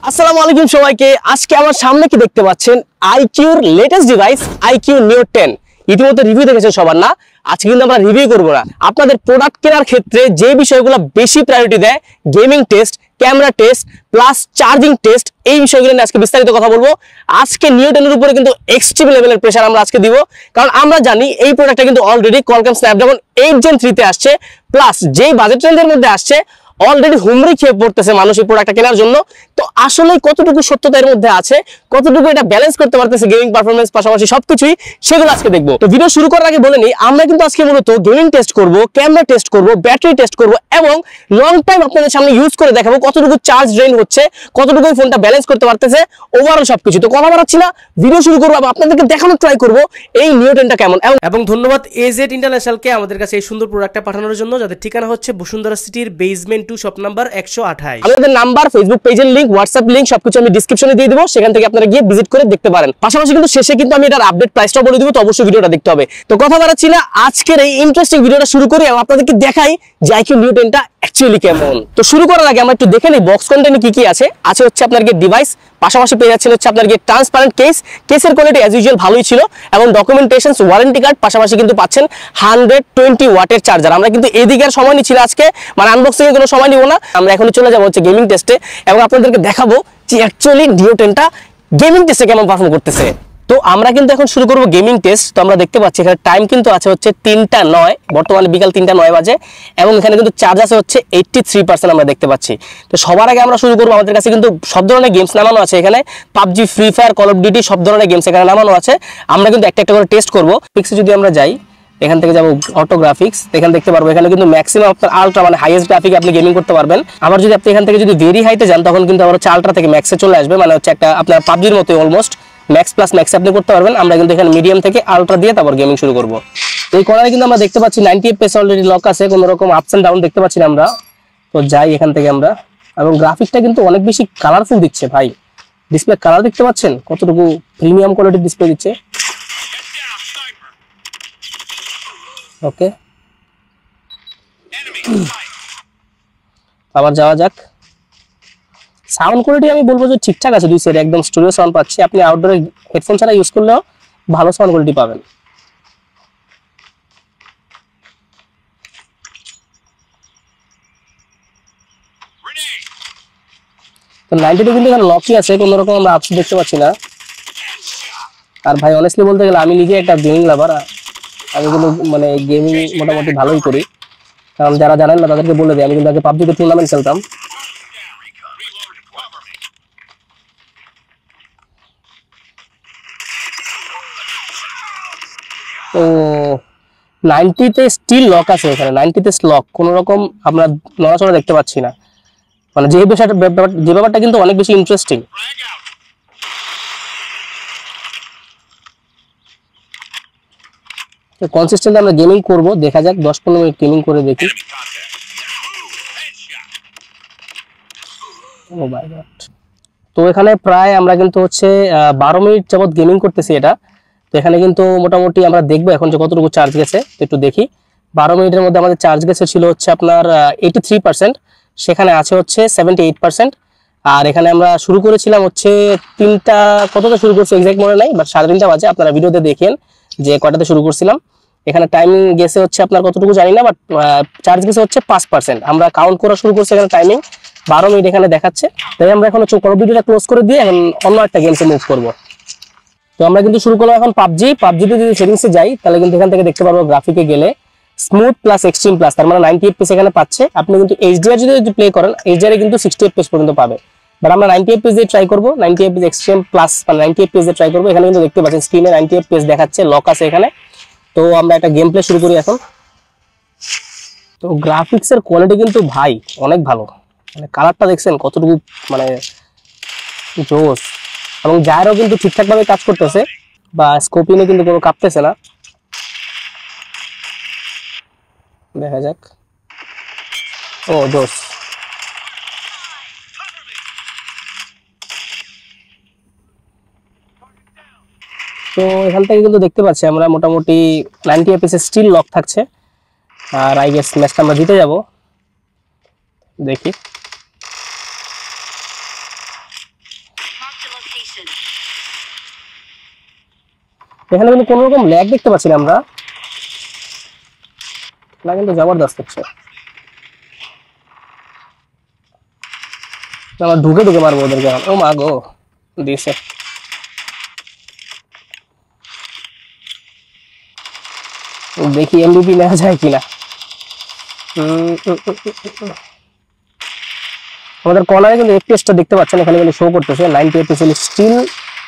আসসালামু আলাইকুম সবাইকে। আজকে আমার সামনে কি দেখতে পাচ্ছেন, আইকিউর লেটেস্ট ডিভাইস আইকিউ নিও 10। ইতিমধ্যে রিভিউ দেখেছেন সবার না, আজকে কিন্তু আমরা রিভিউ করবো না। আপনাদের প্রোডাক্ট কেনার ক্ষেত্রে যে বিষয়গুলো বেশি প্রায়োরিটি দেয়, gaming test, camera test plus charging test, এই বিষয়গুলো নিয়ে আজকে বিস্তারিত কথা বলবো। আজকে নিও 10 এর উপরে কিন্তু এক্সট্রিম লেভেলের প্রেসার আমরা আজকে দিব, কারণ আমরা জানি এই প্রোডাক্টটা কিন্তু অলরেডি কোয়ালকম স্ন্যাপড্রাগন 8 Gen 3 তে আসছে, প্লাস যেই বাজেট রেঞ্জের মধ্যে আসছে অলরেডি হুমড়ি খেয়ে পড়তেছে মানুষ এই প্রোডাক্টটা কেনার জন্য। তো আসলে কতটুকু সত্যতা এর মধ্যে আছে, কতটুকু এটা ব্যালেন্স করতে পারতেছে গেমিং পারফরম্যান্স পাশাপাশি সবকিছুই, সেগুলো আজকে দেখবো। তো ভিডিও শুরু করার আগে বলে নিই, আমরা কিন্তু আজকে মূলত গেমিং টেস্ট করব, ক্যামেরা টেস্ট করব, ব্যাটারি টেস্ট করব এবং লং টাইম আপনাদের সামনে ইউজ করে দেখাবো কতটুকু চার্জ ড্রেন হচ্ছে, কতটুকু ফোনটা ব্যালেন্স করতে পারতেছে, ওভারঅল সবকিছু। তো কথা বাড়াচ্ছি না, ভিডিও শুরু করবো। আপনাদেরকে দেখানোর ট্রাই করবো এই নিও 10টা কেমন। এবং ধন্যবাদ এজেড ইন্টারন্যাশনালকে আমাদের কাছে এই সুন্দর প্রোডাক্টটা পাঠানোর জন্য, যাদের ঠিকানা হচ্ছে বসুন্ধরা সিটির বেসমেন্ট 2 শপ নাম্বার 128। আমাদের নাম্বার, ফেসবুক পেজের লিংক, হোয়াটসঅ্যাপ লিংক সবকিছু আমি ডেসক্রিপশনে দিয়ে দেবো, সেখান থেকে আপনারা গিয়ে ভিজিট করে দেখতে পারেন। পাশাপাশি কিন্তু শেষে কিন্তু আমি এটার আপডেট প্রাইসটাও বলে দিব, তো অবশ্যই ভিডিওটা দেখতে হবে। তো কথা বাড়াচ্ছি না, আজকের এই ইন্টারেস্টিং ভিডিওটা শুরু করি এবং আপনাদেরকে দেখাই যে আইকিউ নিও 10টা অ্যাকচুয়ালি কেমন। তো শুরু করার আগে আমরা একটু দেখে নিই বক্স কন্টেন্টে কি কি আছে। হচ্ছে আপনার গিয়ে ডিভাইস, পাশাপাশি পেয়ে যাচ্ছেন হচ্ছে আপনার গিয়ে ট্রান্সপারেন্ট কেসের কোয়ালিটি অ্যাজ ইউজুয়াল ভালোই ছিল, এবং ডকুমেন্টেশন, ওয়ারেন্টি কার্ড, পাশাপাশি কিন্তু পাচ্ছেন 120 ওয়াটের চার্জার। আমরা কিন্তু এদিকে আর সময় নিচ্ছি না আজকে, মানে আনবক্সিং এর কোনো সময় নিব না, আমরা এখনই চলে যাবো হচ্ছে গেমিং টেস্টে এবং আপনাদেরকে দেখাবো যে অ্যাকচুয়ালি নিও 10টা গেমিং টেস্টে কেমন পারফর্ম করতেছে। তো আমরা কিন্তু এখন শুরু করব গেমিং টেস্ট। তো আমরা দেখতে পাচ্ছি এখানে টাইম কিন্তু আছে হচ্ছে 3টা 9, বর্তমানে বিকাল 3টা 9 বাজে, এবং এখানে কিন্তু চার্জ আছে হচ্ছে 83% আমরা দেখতে পাচ্ছি। তো সবার আগে আমরা শুরু করবো, আমাদের কাছে কিন্তু সব ধরনের গেমস নামানো আছে এখানে, PUBG, free fire, call of duty সব ধরনের গেমস এখানে নামানো আছে। আমরা কিন্তু একটা একটা করে টেস্ট করবো। পিক্সে যদি আমরা যাই, এখান থেকে যাবো অটো গ্রাফিক্স, এখানে দেখতে পারবো এখানে কিন্তু ম্যাক্সিমাম আপনার আলট্রা মানে হাইয়েস্ট গ্রাফিক আপনি গেমিং করতে পারবেন। আবার যদি আপনি এখান থেকে যদি ভেরি হাইতে যান, তখন কিন্তু আবার হচ্ছে আলট্রা থেকে ম্যাক্সে চলে আসবে, মানে হচ্ছে একটা আপনার পাবজির মতোই অলমোস্ট ম্যাক্স প্লাস ম্যাক্স আপনি করতে পারবেন। আমরা কিন্তু এখানে মিডিয়াম থেকে আলট্রা দিয়ে তারপর গেমিং শুরু করব। এই কর্নারে কিন্তু আমরা দেখতে পাচ্ছি 90 FPS অলরেডি লক আছে, কোনো রকম আপস এন্ড ডাউন দেখতে পাচ্ছি না আমরা। তো যাই এখান থেকে আমরা, এবং গ্রাফিকটা কিন্তু অনেক বেশি কালারফুল দিচ্ছে ভাই। ডিসপ্লে কালার দেখতে পাচ্ছেন কতটুকু প্রিমিয়াম কোয়ালিটির ডিসপ্লে দিচ্ছে। ওকে, আবার যাওয়া যাক। সাউন্ড কোয়ালিটি আমি বলবো যে ঠিকঠাক আছে, দুই সাইডে একদম স্টুডিও সাউন্ড পাচ্ছি। আপনি আউটডোরে হেডফোন ছাড়া ইউজ করলেও ভালো সাউন্ড কোয়ালিটি পাবেন। তো 90টা কিন্তু এখানে লকই আছে, কোনো রকম আমরা আপস দেখতে পাচ্ছি না। আর ভাই অনেস্টলি বলতে গেলে আমি নিজে একটা গেমিং লাভার, আমি কিন্তু মানে গেমিং মোটামুটি ভালোই করি। কারণ যারা জানেন না তাদেরকে বলে দিই, আমি কিন্তু আগে পাবজিতে টুর্নামেন্ট খেলতাম। তো 90তে স্টিল লক আছে, এখানে 90তে লক, কোনো রকম আমরা নড়াচড়া দেখতে পাচ্ছি না। মানে যে ব্যাপারটা কিন্তু অনেক বেশি ইন্টারেস্টিং। তো কনসিস্টেন্ট আমরা গেমিং করব, দেখা যাক 10-15 মিনিট গেমিং করে দেখি। ও মাই গড। তো এখানে প্রায় আমরা কিন্তু হচ্ছে 12 মিনিট যাবত গেমিং করতেছি এটা। তো এখানে কিন্তু মোটামুটি আমরা দেখবো এখন যে কতটুকু চার্জ গেছে, একটু দেখি। 12 মিনিটের মধ্যে আমাদের চার্জ গেছে ছিল হচ্ছে আপনার 83%, সেখানে আছে হচ্ছে 78%। আর এখানে আমরা শুরু করেছিলাম হচ্ছে 3টা কতটা শুরু করছি এক্সাক্ট মনে নাই, বাট 3:30 বাজে, আপনারা ভিডিওতে দেখেন যে কয়টাতে শুরু করছিলাম। এখানে টাইমিং গেছে হচ্ছে আপনার কতটুকু জানি না, বাট চার্জ গেছে হচ্ছে 5%। আমরা কাউন্ট করা শুরু করছি, এখানে টাইমিং 12 মিনিট এখানে দেখাচ্ছে। তাই আমরা এখন হচ্ছে ভিডিওটা ক্লোজ করে দিয়ে এখন অন্য একটা গেমসে মুভ করবো। তো আমরা কিন্তু শুরু করলাম এখন পাবজিতে যদি সেটিংসে যাই, তাহলে কিন্তু এখান থেকে দেখতে পারবো গ্রাফিকে গেলে স্মুথ প্লাস এক্সট্রিম প্লাস, তার মানে 90 FPS এখানে পাচ্ছে। আপনি কিন্তু এইচডিআর যদি প্লে করেন, এইচডিআর কিন্তু 60 FPS পর্যন্ত পাবে, বাট আমরা 90 FPS দিয়ে ট্রাই করবো। 90 FPS এক্সট্রিম প্লাস মানে 90 FPS দিয়ে ট্রাই করবো। এখানে কিন্তু দেখতে পাচ্ছেন স্ক্রিনে 90 FPS দেখাচ্ছে, লক আছে এখানে। তো আমরা একটা গেম প্লে শুরু করি এখন। তো গ্রাফিক্সের কোয়ালিটি কিন্তু ভাই অনেক ভালো, মানে কালারটা দেখছেন কতটুকু মানে জোস, এবং জায়রও কিন্তু ঠিকঠাক ভাবে কাজ করতেছে, বা স্কোপিনে কিন্তু কোনো কাঁপতেছে না। দেখা যাক। ও জোস। তো এখান থেকে কিন্তু দেখতে পাচ্ছি আমরা মোটামুটি 90 FPS স্টিল লক থাকছে। আর আই গেস ম্যাচটা আমরা জিতে যাব, দেখি। এখানে কিন্তু কোনো রকম ল্যাগ দেখতে পাচ্ছি না আমরা, না কিন্তু জবরদস্ত হচ্ছে। আমরা ঢুকে ঢুকে মারবো ওদেরকে। ও মা গো, দিছে। দেখি এমবিপি নেওয়া যায় কিনা। আমাদের কর্নারে কিন্তু এফপিএসটা দেখতে পাচ্ছেন, এখানে কিন্তু শো করতেছে 90 FPS still,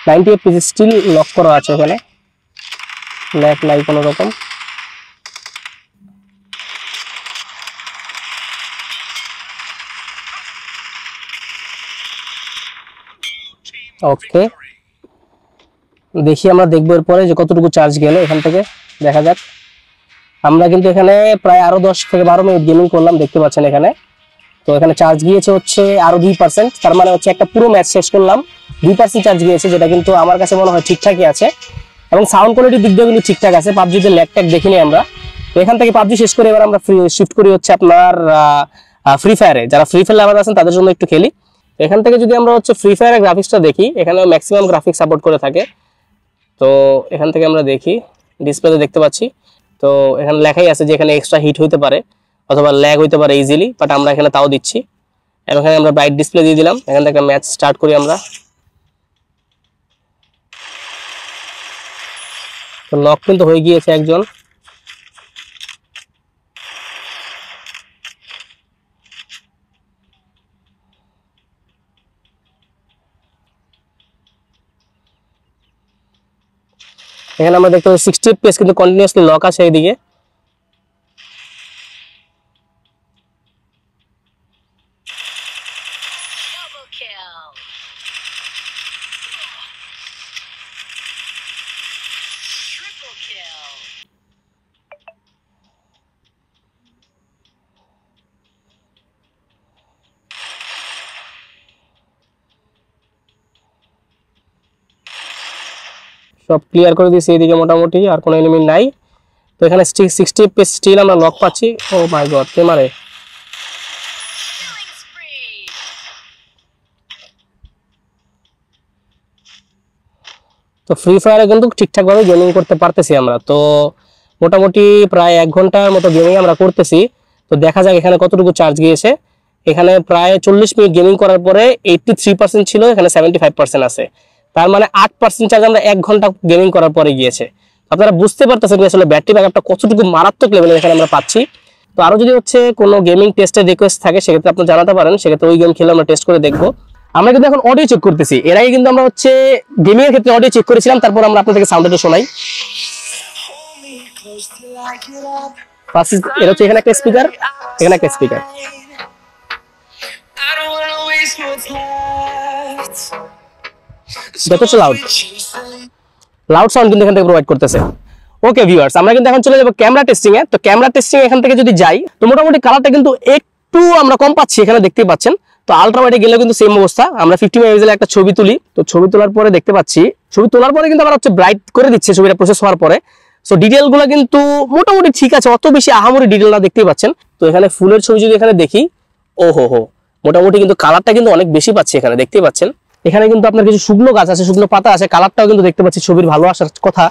90 FPS still lock করা আছে। এখানে ল্যাগ নাই কোনো রকম। ওকে, দেখি আমরা দেখবো এরপরে যে কতটুকু চার্জ গেল এখান থেকে, দেখা যাক। আমরা কিন্তু এখানে প্রায় আরো 10 থেকে 12 মিনিট গেমিং করলাম, দেখতে পাচ্ছেন এখানে। তো এখানে চার্জ গিয়েছে হচ্ছে আরো 2%, তার মানে হচ্ছে একটা পুরো ম্যাচ শেষ করলাম 2% চার্জ গিয়েছে, যেটা কিন্তু আমার কাছে মনে হয় ঠিকঠাকই আছে। এবং সাউন্ড কোয়ালিটির দিক দিয়ে কিন্তু ঠিকঠাক আছে। পাবজিতে ল্যাগ ট্যাগ দেখিনি আমরা। তো এখান থেকে পাবজি শেষ করে এবার আমরা শিফট করি হচ্ছে আপনার ফ্রি ফায়ারে। যারা ফ্রি ফায়ার লাভার আছেন তাদের জন্য একটু খেলি। তো এখান থেকে যদি আমরা হচ্ছে ফ্রি ফায়ারের গ্রাফিক্সটা দেখি, এখানে ম্যাক্সিমাম গ্রাফিক্স সাপোর্ট করে থাকে। তো এখান থেকে আমরা দেখি, ডিসপ্লেতে দেখতে পাচ্ছি। তো এখানে লেখাই আছে যে এখানে এক্সট্রা হিট হইতে পারে অথবা ল্যাগ হইতে পারে ইজিলি, বাট আমরা এখানে তাও দিচ্ছি। এখানে আমরা ব্রাইট ডিসপ্লে দিয়ে দিলাম। এখান থেকে ম্যাচ স্টার্ট করি আমরা। তো লক কিন্তু হয়ে গিয়েছে একজন। এখানে আমরা দেখতে পাচ্ছি 60 এফপিএস কিন্তু কন্টিনিউয়াসলি লক আছে এইদিকে। সব ক্লিয়ার করে দিয়েছি এইদিকে মোটামুটি, আর কোনো এনিমি নাই। তো এখানে 60 এফপিএস স্টিল আমরা লক পাচ্ছি। ও মাই গড, কে মারে? তো ফ্রি ফায়ারে কিন্তু ঠিকঠাকভাবে গেমিং করতে পারতেছি আমরা। তো মোটামুটি প্রায় 1 ঘন্টার মতো গেমিং আমরা করতেছি। তো দেখা যাক এখানে কতটুকু চার্জ গিয়েছে। এখানে প্রায় 40 মিনিট গেমিং করার পরে 83% ছিল, এখানে 75% আছে। তার মানে 8% চার্জ আমরা 1 ঘন্টা গেমিং করার পরে গিয়েছে। আপনারা বুঝতে পারতেছেন আসলে ব্যাটারি ব্যাকআপটা কতটুকু মারাত্মক লেভেলের এখানে আমরা পাচ্ছি। তো আরো যদি হচ্ছে কোনো গেমিং টেস্টের রিকোয়েস্ট থাকে সেক্ষেত্রে আপনি জানাতে পারেন, সেক্ষেত্রে ওই গেম খেলে আমরা টেস্ট করে দেখবো। আমরা কিন্তু এখন অডিও চেক করতেছি। এর আগে কিন্তু আমরা হচ্ছে গেমিং এর ক্ষেত্রে অডিও চেক করেছিলাম, তারপর আমরা আপনাদেরকে সাউন্ডটা শোনাই। এটা হচ্ছে এখানে একটা স্পিকার, এখানে একটা স্পিকার। যথেষ্ট লাউড সাউন্ড কিন্তু এখান থেকে প্রোভাইড করতেছে। ওকে ভিউয়ার্স, আমরা কিন্তু এখন চলে যাবো ক্যামেরা টেস্টিং এ। তো ক্যামেরা টেস্টিং এখান থেকে যদি যাই, তো মোটামুটি কালারটা কিন্তু একটু আমরা কম পাচ্ছি, এখানে দেখতেই পাচ্ছেন। তো আলট্রা ওয়াইডে গেলে কিন্তু সেম অবস্থা। আমরা 50 মেগাপিক্সেলের একটা ছবি তুলি, তো ছবি তোলার পরে দেখতে পাচ্ছি, ছবি তোলার পরে কিন্তু আবার হচ্ছে ব্রাইট করে দিচ্ছে ছবিটা প্রসেস হওয়ার পরে। সো ডিটেইল গুলো কিন্তু মোটামুটি ঠিক আছে, অত বেশি আহামরি ডিটেইল না, দেখতেই পাচ্ছেন। তো এখানে ফুলের ছবি যদি এখানে দেখি, ও হো মোটামুটি কিন্তু কালারটা কিন্তু অনেক বেশি পাচ্ছি এখানে, দেখতেই পাচ্ছেন। এখানে কিন্তু আপনার কিছু শুকনো গাছ আছে, শুকনো পাতা আছে, কালারটাও কিন্তু দেখতে পাচ্ছি ছবির ভালো আসার কথা।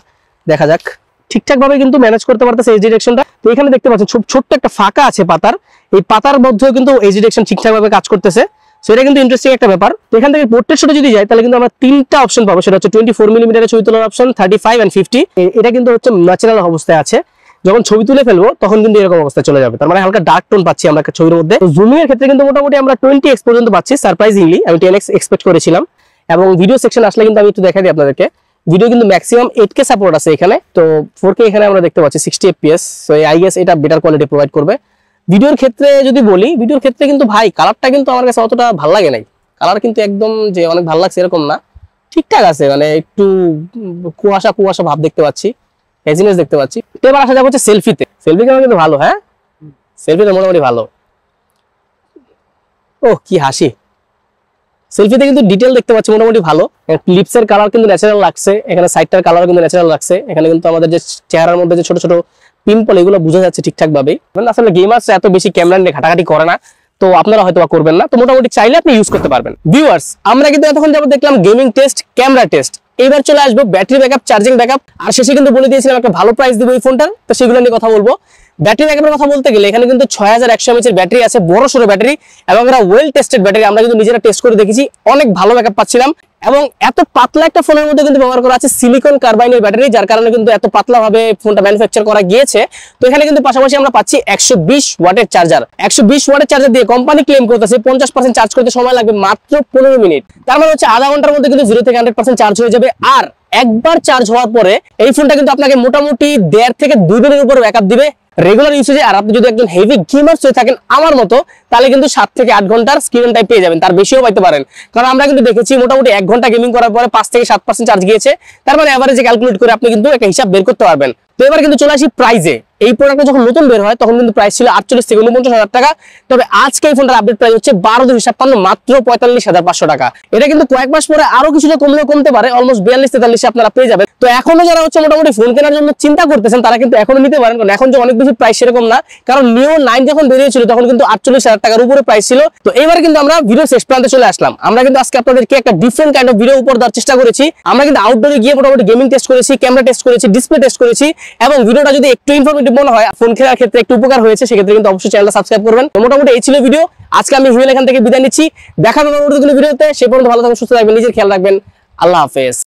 দেখা যাক, ঠিকঠাক ভাবে কিন্তু ম্যানেজ করতে পারতেছে এই ডিরেকশনটা। তো এখানে দেখতে পাচ্ছেন ছোট্ট একটা ফাঁকা আছে পাতার, এই পাতার মধ্যেও কিন্তু এই ডিরেকশন ঠিকঠাক ভাবে কাজ করতেছে। সো এটা কিন্তু ইন্টারেস্টিং একটা ব্যাপার। তো এখান থেকে পোর্ট্রেট শটে যদি যাই, তাহলে কিন্তু আমরা 3টা অপশন পাবো। সেটা হচ্ছে 24 মিলিমিটারের ছবি তোলার অপশন, 35 and 50। এটা কিন্তু হচ্ছে ন্যাচারাল অবস্থায় আছে। যখন ছবি তুলে ফেলবো তখন কিন্তু এরকম অবস্থায় চলে যাবে, তার মানে হালকা ডার্ক টোন পাচ্ছি আমরা একটা ছবির মধ্যে। জুমিং এর ক্ষেত্রে কিন্তু মোটামুটি আমরা 20x পর্যন্ত পাচ্ছি, সারপ্রাইজিংলি। আমি 10x এক্সপেক্ট করেছিলাম। এবং ভিডিও সেকশন আসলে কিন্তু আমি একটু দেখাই দিই আপনাদেরকে। ভিডিও কিন্তু ম্যাক্সিমাম 8K সাপোর্ট আছে এখানে। তো 4K এখানে আমরা দেখতে পাচ্ছি 60 FPS। সো আই গেস এটা বেটার কোয়ালিটি প্রোভাইড করবে। ভিডিওর ক্ষেত্রে যদি বলি, ভিডিওর ক্ষেত্রে কিন্তু ভাই কালারটা কিন্তু আমার কাছে অতটা ভালো লাগে নাই। কালার কিন্তু একদম যে অনেক ভালো লাগছে এরকম না, ঠিকঠাক আছে, মানে একটু কুয়াশা কুয়াশা ভাব দেখতে পাচ্ছি, হেজিনেস দেখতে পাচ্ছি। তো এবার আসা যাবে হচ্ছে সেলফিতে। সেলফি ক্যামেরা কিন্তু ভালো, হ্যাঁ সেলফিতে মোটামুটি ভালো। ও কি হাসি! সেলফিতে কিন্তু ডিটেল দেখতে পাচ্ছি মোটামুটি ভালো। লিপসের কালার কিন্তু ন্যাচারাল লাগছে, এখানে সাইডটার কালার কিন্তু ন্যাচারাল লাগছে। এখানে কিন্তু আমাদের যে চেহারার মধ্যে যে ছোট ছোট পিম্পল, এগুলো বোঝা যাচ্ছে ঠিকঠাক ভাবে। আসলে গেমার্স এত বেশি ক্যামেরা নিয়ে ঘাটাঘাটি করে না, তো আপনারা হয়তো করবেন না, তো মোটামুটি চাইলে আপনি ইউজ করতে পারবেন। ভিউয়ার্স, আমরা কিন্তু এতক্ষণ যাবত দেখলাম গেমিং টেস্ট, ক্যামেরা টেস্ট, এবার চলে আসবো ব্যাটারি ব্যাকআপ, চার্জিং ব্যাকআপ, আর শেষে কিন্তু বলে দিয়েছিলাম একটা ভালো প্রাইস দিব এই ফোনটার, তো সেগুলো নিয়ে কথা বলবো। ব্যাটারি ব্যাকআপের কথা বলতে গেলে এখানে কিন্তু 6100 mAh এর ব্যাটারি আছে, বড় সড়ো ব্যাটারি, এবং এরা ওয়েল টেস্টেড ব্যাটারি। আমরা কিন্তু নিজেরা টেস্ট করে দেখেছি, অনেক ভালো ব্যাকআপ পাচ্ছিলাম। এবং এত পাতলা একটা ফোনের মধ্যে কিন্তু ব্যবহার করা আছে সিলিকন কার্বাইনের ব্যাটারি, যার কারণে কিন্তু এত পাতলা ভাবে ফোনটা ম্যানুফ্যাকচার করা গিয়েছে। তো এখানে কিন্তু পাশাপাশি আমরা পাচ্ছি 120 ওয়াটের চার্জার। 120 ওয়াটের চার্জার দিয়ে কোম্পানি ক্লেম করতেছে 50% চার্জ করতে সময় লাগবে মাত্র 15 মিনিট। তার মানে হচ্ছে আধা ঘন্টার মধ্যে কিন্তু 0 থেকে 100% চার্জ হয়ে যাবে। আর একবার চার্জ হওয়ার পরে এই ফোনটা কিন্তু আপনাকে মোটামুটি 1.5 থেকে 2 দিনের উপর ব্যাকআপ দিবে রেগুলার ইউজেজে। আর আপনি যদি একজন হেভি গেমার্স হয়ে থাকেন আমার মতো, তাহলে কিন্তু 7 থেকে 8 ঘন্টার স্ক্রিন টাইম পেয়ে যাবেন, তার বেশিও পাইতে পারেন। কারণ আমরা কিন্তু দেখেছি মোটামুটি 1 ঘন্টা গেমিং করার পরে 5 থেকে 7% চার্জ গিয়েছে। তার মানে এভারেজে ক্যালকুলেট করে আপনি কিন্তু একটা হিসাব বের করতে পারবেন। তো এবার কিন্তু চলে আসি প্রাইজে। এই প্রোডাক্টটা যখন নতুন বের হয় তখন কিন্তু প্রাইস ছিল 48 থেকে 49,000 টাকা। তবে আজকে এই ফোনটার আপডেট প্রাইস হচ্ছে 12,256, মাত্র 45,500 টাকা। এটা কিন্তু কয়েক মাস পরে আরো কিছুটা কমলেও কমতে পারে, অলমোস্ট 42-43 আপনারা পেয়ে যাবেন। তো এখনো যারা হচ্ছে মোটামুটি ফোন কেনার জন্য চিন্তা করতেছেন তারা কিন্তু এখনো নিতে পারেন, কারণ এখন যে অনেক বেশি প্রাইস সেরকম না। কারণ নিও 9 যখন বেরিয়েছিল তখন কিন্তু 48,000 টাকার উপরে প্রাইস ছিল। তো এবার কিন্তু আমরা ভিডিও শেষ প্রান্তে চলে আসলাম। আমরা কিন্তু আজকে আপনাদেরকে একটা ডিফারেন্ট কাইন্ড অফ ভিডিও উপর দেওয়ার চেষ্টা করেছি। আমরা কিন্তু আউটডোরে গিয়ে মোটামুটি গেমিং টেস্ট করেছি, ক্যামেরা টেস্ট করেছি, ডিসপ্লে টেস্ট করেছি, এবং ভিডিওটা যদি একটু ইনফরমেটিভ মনে হয়, ফোন কেনার ক্ষেত্রে একটু উপকার হয়েছে, সেক্ষেত্রে কিন্তু অবশ্যই চ্যানেলটা সাবস্ক্রাইব করবেন। তো মোটামুটি এই ছিল ভিডিও। আজকে আমি হিমেল এখান থেকে বিদায় নিচ্ছি। দেখা হবে পরবর্তী ভিডিওতে। সে পর্যন্ত ভালো থাকবেন, সুস্থ থাকবেন, নিজের খেয়াল রাখবেন। আল্লাহ হাফেজ।